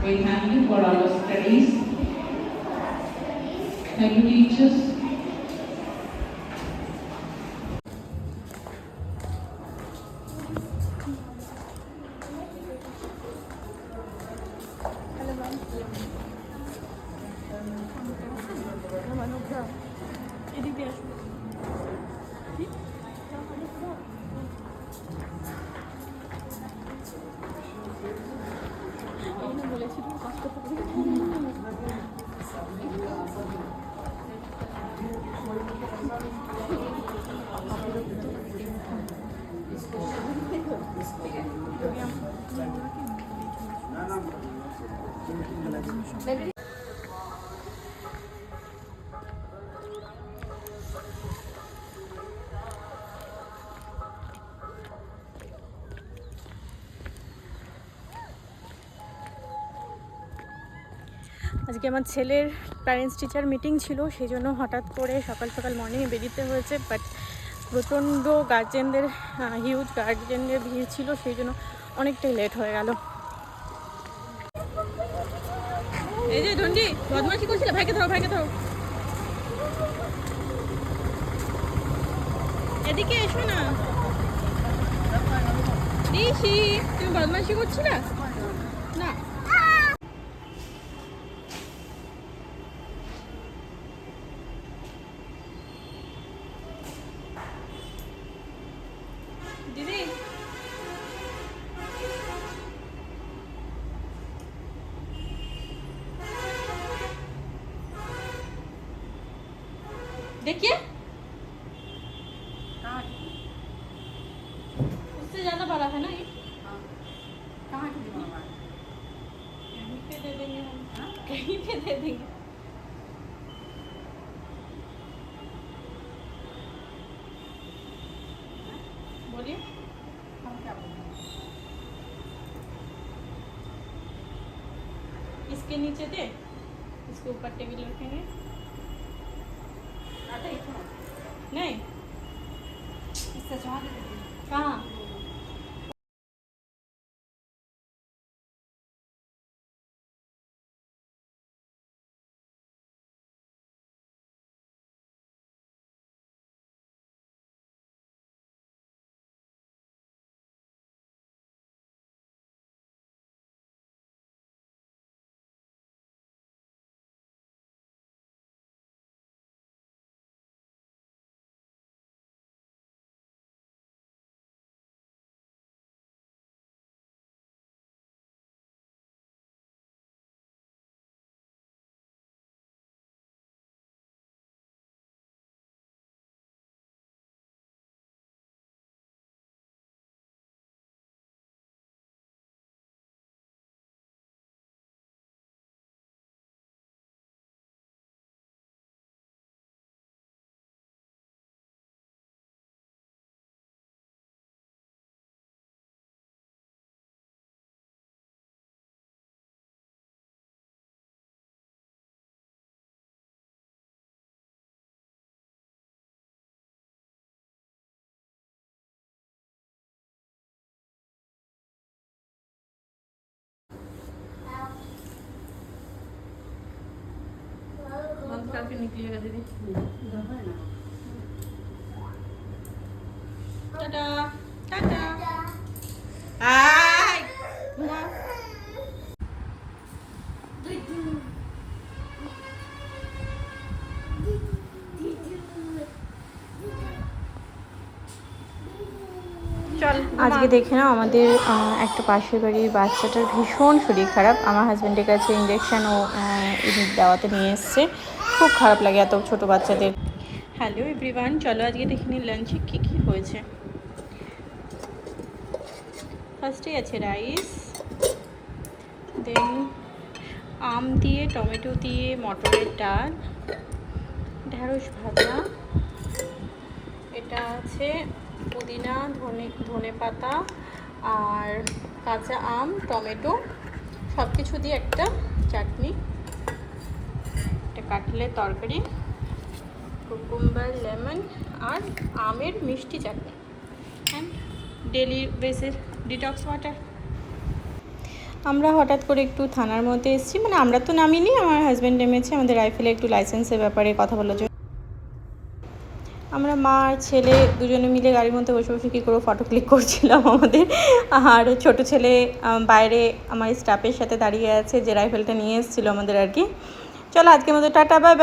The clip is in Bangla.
We thank you for our studies. Thank you, teachers. আজকে আমার ছেলের প্যারেন্টস টিচার মিটিং ছিল, সেই জন্য হঠাৎ করে সকাল সকাল মর্নিংয়ে বেরিতে হয়েছে। বাট প্রচণ্ড গার্জেনদের হিউজ গার্জেনদের ভিড় ছিল, সেই জন্য অনেকটাই লেট হয়ে গেল। এই যে ধন্ডি বদমাশি করছিলে, ভাইকে ধরো, ভাইকে ধরো, এদিকে এসো না। ঋষি, তুমি বদমাশি করছিলে না? দিদি देखिए उससे ज्यादा बड़ा है ना ये। कहाँ के बड़ा है? कहीं पे दे देंगे हम, कहीं पे दे देंगे। बोलिए हम क्या बोलें? इसके नीचे दे, इसके ऊपर टेबल रखेंगे। नहीं इससे कहाँ? बंद करके निकलिएगा दीदी। टाटा टाटा। हाय আজকে দেখে নাও আমাদের একটা পাশের বাড়ির বাচ্চাটার ভীষণ শরীর খারাপ। আমার হাজব্যান্ডের কাছে ইঞ্জেকশন ও দেওয়াতে নিয়ে এসছে। খুব খারাপ লাগে এত ছোট বাচ্চাদের। হ্যালো এভরিওয়ান, চলো আজকে দেখে নিই লাঞ্চে কী কী হয়েছে। ফার্স্টে আছে রাইস, দেন আম দিয়ে টমেটো দিয়ে মটরের ডাল, ঢেঁড়স ভাজা, এটা আছে পুদিনা ধনে পাতা আর কাঁচা আম টমেটো সব কিছু দিয়ে একটা চাটনি, একটা কাটলের তরকারি, কুকুম্বার লেমন আর আমের মিষ্টি চাটনি অ্যান্ড ডেলি বেসের ডিটক্স ওয়াটার। আমরা হঠাৎ করে একটু থানার মধ্যে এসেছি, মানে আমরা তো নামিনি, আমার হাজব্যান্ড নেমেছে আমাদের রাইফেলে একটু লাইসেন্সের ব্যাপারে কথা বলার জন্য। আমরা মা আর ছেলে দুজনে মিলে গাড়ির মধ্যে বসে বসে কী করে ফটো ক্লিক করছিলাম আমাদের। আর ছোট ছেলে বাইরে আমার স্টাফের সাথে দাঁড়িয়ে আছে, যে রাইফেলটা নিয়ে এসেছিলো আমাদের আর কি। চলো আজকের মতো টাটা, বাই।